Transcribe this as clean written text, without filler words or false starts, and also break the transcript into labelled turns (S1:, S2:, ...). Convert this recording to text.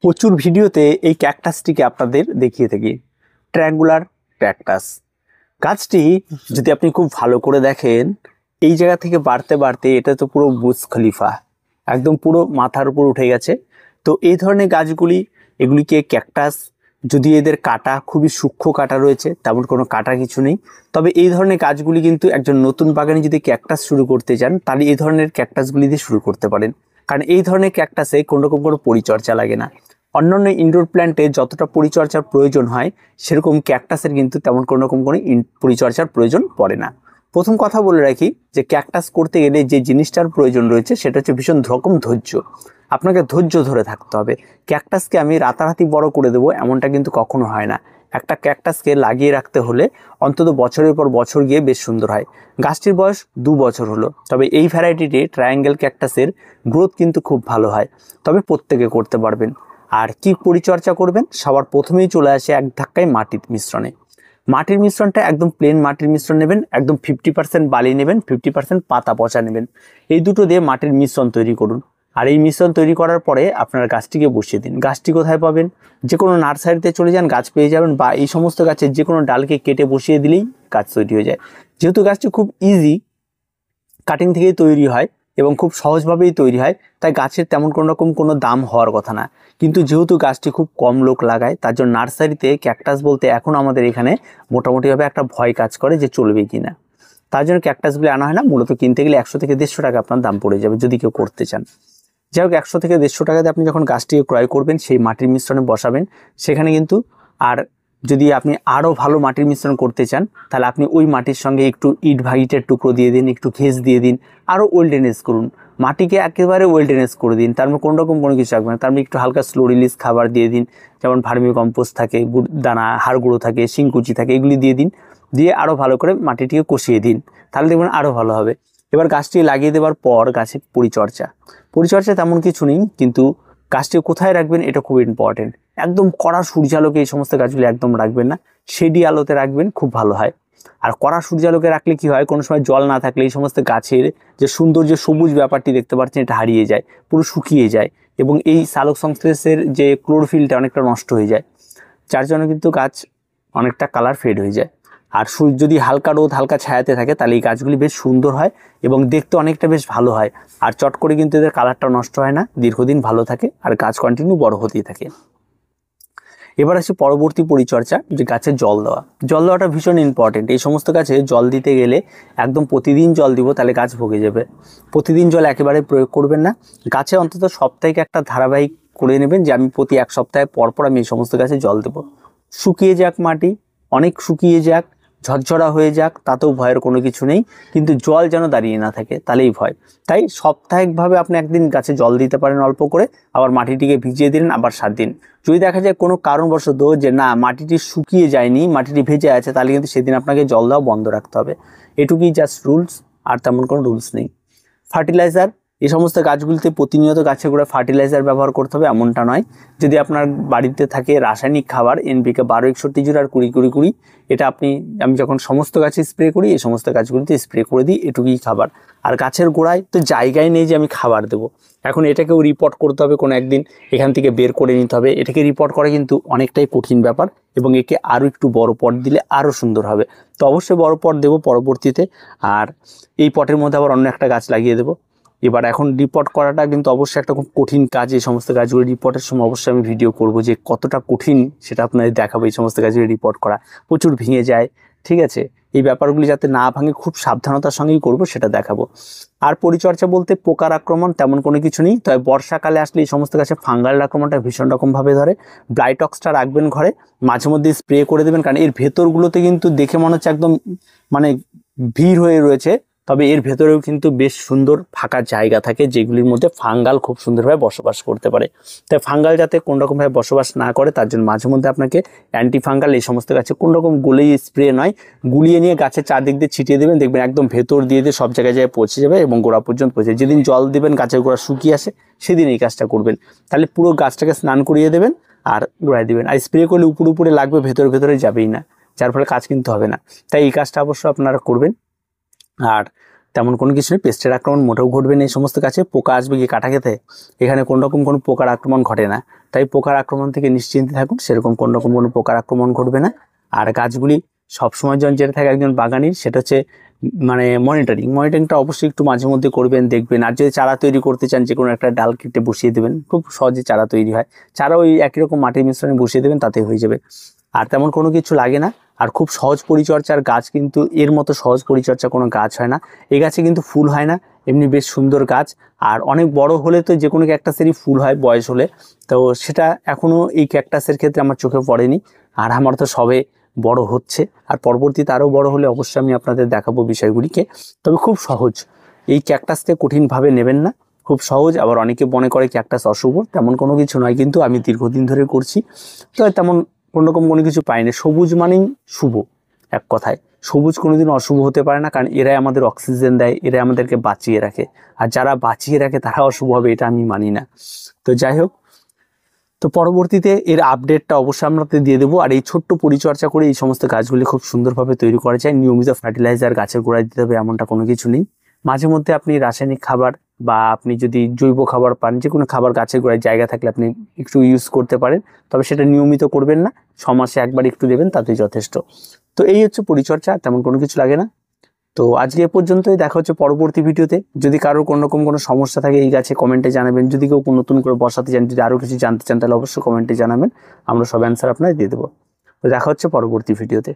S1: প্রচুর ভিডিওতে এই ক্যাকটাসটিকে আপনাদের দেখিয়ে থাকি, ট্রায়াঙ্গুলার ক্যাকটাস। গাছটি যদি আপনি খুব ভালো করে দেখেন, এই জায়গা থেকে বাড়তে বাড়তে এটা তো পুরো বুর্জ খলিফা, একদম পুরো মাথার উপর উঠে গেছে। তো এই ধরনের গাছগুলি, এগুলিকে ক্যাকটাস। যদি এদের কাটা খুবই সূক্ষ্ম কাটা রয়েছে, তেমন কোনো কাটা কিছু নেই। তবে এই ধরনের গাছগুলি কিন্তু একজন নতুন বাগানে যদি ক্যাকটাস শুরু করতে চান, তাহলে এই ধরনের ক্যাকটাসগুলি দিয়ে শুরু করতে পারেন। কারণ এই ধরনের ক্যাকটাসে কোনো রকম কোনো পরিচর্যা লাগে না। অন্যান্য ইনডোর প্ল্যান্টে যতটা পরিচর্যার প্রয়োজন হয়, সেরকম ক্যাকটাসের কিন্তু তেমন কোনো রকম কোনো পরিচর্যার প্রয়োজন পড়ে না। প্রথম কথা বলে রাখি যে ক্যাকটাস করতে গেলে যে জিনিসটার প্রয়োজন রয়েছে সেটা হচ্ছে ভীষণ রকম ধৈর্য। আপনাকে ধৈর্য ধরে থাকতে হবে। ক্যাকটাসকে আমি রাতারাতি বড় করে দেবো এমনটা কিন্তু কখনো হয় না। একটা ক্যাকটাসকে লাগিয়ে রাখতে হলে অন্তত বছরের পর বছর গিয়ে বেশ সুন্দর হয়। গাছটির বয়স 2 বছর হলো, তবে এই ভ্যারাইটিটি ট্রায়াঙ্গেল ক্যাকটাসের গ্রোথ কিন্তু খুব ভালো হয়। তবে প্রত্যেকে করতে পারবেন। আর কি পরিচর্যা করবেন, সবার প্রথমেই চলে আসে এক ধাক্কায় মাটির মিশ্রণে। মাটির মিশ্রণটা একদম প্লেন মাটির মিশ্রণ নেবেন, একদম 50% বালি নেবেন, 50% পাতা পচা নেবেন। এই দুটো দিয়ে মাটির মিশ্রণ তৈরি করুন। আর এই মিশ্রণ তৈরি করার পরে আপনার গাছটিকে বসিয়ে দিন। গাছটি কোথায় পাবেন? যে কোনো নার্সারিতে চলে যান, গাছ পেয়ে যাবেন, বা এই সমস্ত গাছের যে কোনো ডালকে কেটে বসিয়ে দিলেই গাছ তৈরি হয়ে যায়। যেহেতু গাছটি খুব ইজি, কাটিং থেকেই তৈরি হয় এবং খুব সহজভাবেই তৈরি হয়, তাই গাছের তেমন কোনো রকম কোনো দাম হওয়ার কথা না। কিন্তু যেহেতু গাছটি খুব কম লোক লাগায়, তার জন্য নার্সারিতে ক্যাকটাস বলতে এখন আমাদের এখানে মোটামুটিভাবে একটা ভয় কাজ করে যে চলবে কি না। তার জন্য ক্যাকটাসগুলি আনা হয় না। মূলত কিনতে গেলে 100 থেকে 150 টাকা আপনার দাম পড়ে যাবে যদি কেউ করতে চান। যাই হোক, 100 থেকে 150 টাকাতে আপনি যখন গাছটিকে ক্রয় করবেন, সেই মাটির মিশ্রণে বসাবেন। সেখানে কিন্তু আর যদি আপনি আরও ভালো মাটির মিশ্রণ করতে চান, তাহলে আপনি ওই মাটির সঙ্গে একটু ইট ভাইটের টুকরো দিয়ে দিন, একটু ঘেস দিয়ে দিন, আরও ওয়েলডেনেস করুন। মাটিকে একেবারে ওয়েলডেনেস করে দিন। তার মধ্যে কোনো রকম কোনো কিছু রাখবেন না। তার মধ্যে একটু হালকা স্লো রিলিজ খাবার দিয়ে দিন, যেমন ভার্মি কম্পোস্ট থাকে, দানা, হাড় গুঁড়ো থাকে, শিংকুচি থাকে, এগুলি দিয়ে দিন। দিয়ে আরও ভালো করে মাটিটিকে কষিয়ে দিন, তাহলে দেখবেন আরও ভালো হবে। এবার গাছটি লাগিয়ে দেওয়ার পর গাছের পরিচর্যা তেমন কিছু নেই, কিন্তু গাছটি কোথায় রাখবেন এটা খুব ইম্পর্টেন্ট। একদম কড়া সূর্যালোকে এই সমস্ত গাছগুলি একদম রাখবেন না, শেডি আলোতে রাখবেন, খুব ভালো হয়। আর কড়া সূর্যালোকে রাখলে কি হয়, কোনো সময় জল না থাকলে এই সমস্ত গাছের যে সুন্দর যে সবুজ ব্যাপারটি দেখতে পাচ্ছেন, এটা হারিয়ে যায়, পুরো শুকিয়ে যায়, এবং এই সালোক সংশ্লেষের যে ক্লোরোফিলটা অনেকটা নষ্ট হয়ে যায়, যার জন্য কিন্তু গাছ অনেকটা কালার ফেড হয়ে যায়। আর যদি হালকা রোদ হালকা ছায়াতে থাকে, তাহলে এই গাছগুলি বেশ সুন্দর হয় এবং দেখতে অনেকটা বেশ ভালো হয়। আর চট করে কিন্তু এদের কালারটা নষ্ট হয় না, দীর্ঘদিন ভালো থাকে, আর গাছ কন্টিনিউ বড় হতেই থাকে। এবার আসছে পরবর্তী পরিচর্যা, যে গাছের জল দেওয়াটা ভীষণ ইম্পর্টেন্ট। এই সমস্ত গাছে জল দিতে গেলে একদম প্রতিদিন জল দিব, তাহলে গাছ ভুগে যাবে। প্রতিদিন জল একেবারে প্রয়োগ করবেন না। গাছে অন্তত সপ্তাহে একটা ধারাবাহিক করে নেবেন, যে আমি প্রতি 1 সপ্তাহে পর পর আমি এই সমস্ত গাছে জল দেবো। শুকিয়ে যাক মাটি, অনেক শুকিয়ে যাক, ঝরঝরা হয়ে যাক, তাতেও ভয়ের কোনো কিছু নেই, কিন্তু জল যেন দাঁড়িয়ে না থাকে, তাহলেই ভয়। তাই সাপ্তাহিকভাবে আপনি একদিন গাছে জল দিতে পারেন অল্প করে, আবার মাটিটিকে ভিজিয়ে দিলেন আবার 7 দিন। যদি দেখা যায় কোনো কারণবশত যে না, মাটিটি শুকিয়ে যায়নি, মাটিটি ভেজে আছে, তাহলে কিন্তু সেদিন আপনাকে জল দেওয়া বন্ধ রাখতে হবে। এটুকুই জাস্ট রুলস, আর তেমন কোনো রুলস নেই। ফার্টিলাইজার, এই সমস্ত গাছগুলিতে প্রতিনিয়ত গাছের গোড়ায় ফার্টিলাইজার ব্যবহার করতে হবে এমনটা নয়। যদি আপনার বাড়িতে থাকে রাসায়নিক খাবার NPK 1261 আর 20-20-20, এটা আমি যখন সমস্ত গাছে স্প্রে করি, এই সমস্ত গাছগুলিতে স্প্রে করে দিই, এটুকুই খাবার। আর গাছের গোড়ায় তো জায়গায় নেই যে আমি খাবার দেবো। এখন এটাকেও রিপোর্ট করতে হবে, কোনো একদিন এখান থেকে বের করে নিতে হবে। এটাকে রিপোর্ট করা কিন্তু অনেকটাই কঠিন ব্যাপার, এবং একে আরও একটু বড় পট দিলে আরও সুন্দর হবে। তো অবশ্যই বড় পট দেবো পরবর্তীতে। আর এই পটের মধ্যে আবার অন্য একটা গাছ লাগিয়ে দেবো। এবার এখন রিপোর্ট করাটা কিন্তু অবশ্যই একটা খুব কঠিন কাজ। এই সমস্ত গাছগুলো রিপোর্টের সময় অবশ্যই আমি ভিডিও করব, যে কতটা কঠিন সেটা আপনাদের দেখাবো। এই সমস্ত গাছগুলো রিপোর্ট করা প্রচুর ভেঙে যায়, ঠিক আছে? এই ব্যাপারগুলি যাতে না ভাঙে খুব সাবধানতার সঙ্গেই করব, সেটা দেখাবো। আর পরিচর্যা বলতে পোকার আক্রমণ তেমন কোনো কিছু নেই, তবে বর্ষাকালে আসলে এই সমস্ত গাছে ফাঙ্গাল আক্রমণটা ভীষণ রকমভাবে ধরে। ব্লাইটক্সটা রাখবেন ঘরে, মাঝে মধ্যে স্প্রে করে দেবেন, কারণ এর ভেতরগুলোতে কিন্তু দেখে মনে হচ্ছে একদম মানে ভিড় হয়ে রয়েছে, তবে এর ভেতরেও কিন্তু বেশ সুন্দর ফাঁকা জায়গা থাকে, যেগুলির মধ্যে ফাঙ্গাল খুব সুন্দরভাবে বসবাস করতে পারে। তাই ফাঙ্গাল যাতে কোনোরকমভাবে বসবাস না করে, তার জন্য মাঝে মধ্যে আপনাকে অ্যান্টি ফাঙ্গাল এই সমস্ত গাছে কোনোরকম গুলিয়ে স্প্রে নয়, গুলিয়ে নিয়ে গাছের চারদিক দিয়ে ছিটিয়ে দেবেন, দেখবেন একদম ভেতর দিয়ে সব জায়গায় পৌঁছে যাবে এবং গোড়া পর্যন্ত পৌঁছে। যেদিন জল দেবেন গাছের গোড়া শুকিয়ে আসে, সেদিন এই কাজটা করবেন। তাহলে পুরো গাছটাকে স্নান করিয়ে দেবেন আর গোড়ায় দেবেন। আর স্প্রে করলে উপরে লাগবে, ভেতরে যাবেই না, যার ফলে কাজ কিন্তু হবে না। তাই এই কাজটা অবশ্যই আপনারা করবেন। আর তেমন কোনো কিছু নেই, পেস্টের আক্রমণ মোটেও ঘটবে না। এই সমস্ত গাছে পোকা আসবে কি কাটা খেতে, এখানে কোনো রকম কোনো পোকার আক্রমণ ঘটে না, তাই পোকার আক্রমণ থেকে নিশ্চিন্তে থাকুন, সেরকম কোনো রকম কোনো পোকার আক্রমণ ঘটবে না। আর গাছগুলি সবসময় যেটা থাকে একজন বাগানির, সেটা হচ্ছে মানে মনিটরিংটা অবশ্যই একটু মাঝে মধ্যে করবেন, দেখবেন। আর যদি চারা তৈরি করতে চান, যে কোনো একটা ডাল কেটে বসিয়ে দেবেন, খুব সহজে চারা তৈরি হয়। চারা ওই একই রকম মাটির মিশ্রণে বসিয়ে দেবেন, তাতে হয়ে যাবে। আর তেমন কোনো কিছু লাগে না। আর খুব সহজ পরিচর্যার গাছ, কিন্তু এর মতো সহজ পরিচর্যা কোনো গাছ হয় না। এই গাছে কিন্তু ফুল হয় না, এমনি বেশ সুন্দর গাছ। আর অনেক বড় হলে তো যে কোনো ক্যাকটাসেরই ফুল হয় বয়স হলে, তো সেটা এখনও এই ক্যাকটাসের ক্ষেত্রে আমার চোখে পড়েনি। আর আমার তো সবে বড় হচ্ছে, আর পরবর্তীতে আরও বড় হলে অবশ্যই আমি আপনাদের দেখাবো বিষয়গুলিকে। তবে খুব সহজ, এই ক্যাকটাসকে কঠিনভাবে নেবেন না, খুব সহজ। আবার অনেকে মনে করে ক্যাকটাস অশুভ, তেমন কোনো কিছু নয়, কিন্তু আমি দীর্ঘদিন ধরে করছি, তো তেমন কোনোরকম কোনো কিছু পাইনি। সবুজ মানেই শুভ, এক কথায় সবুজ কোনোদিন অশুভ হতে পারে না, কারণ এরাই আমাদের অক্সিজেন দেয়, এরাই আমাদেরকে বাঁচিয়ে রাখে। আর যারা বাঁচিয়ে রাখে তারা অশুভ হবে, এটা আমি মানি না। তো যাই হোক, তো পরবর্তীতে এর আপডেটটা অবশ্যই আমরা দিয়ে দেবো। আর এই ছোট্ট পরিচর্যা করে এই সমস্ত গাছগুলি খুব সুন্দরভাবে তৈরি করা যায়। নিয়মিত ফার্টিলাইজার গাছের গোড়ায় দিতে হবে এমনটা কোনো কিছু নেই। মাঝে মধ্যে আপনি রাসায়নিক খাবার বা আপনি যদি জৈব খাবার পান, যে কোনো খাবার গাছের গোড়ায় জায়গা থাকলে আপনি একটু ইউজ করতে পারেন, তবে সেটা নিয়মিত করবেন না, 6 মাসে একবার একটু দেবেন, তাতেই যথেষ্ট। তো এই হচ্ছে পরিচর্যা, তেমন কোনো কিছু লাগে না। তো আজকে এ পর্যন্তই, দেখা হচ্ছে পরবর্তী ভিডিওতে। যদি কারোর কোনো রকম কোনো সমস্যা থাকে এই গাছে কমেন্টে জানাবেন। যদি কেউ নতুন করে বসাতে চান, যদি আরও কিছু জানতে চান, তাহলে অবশ্যই কমেন্টে জানাবেন, আমরা সব অ্যান্সার আপনার দিয়ে দেবো। তো দেখা হচ্ছে পরবর্তী ভিডিওতে।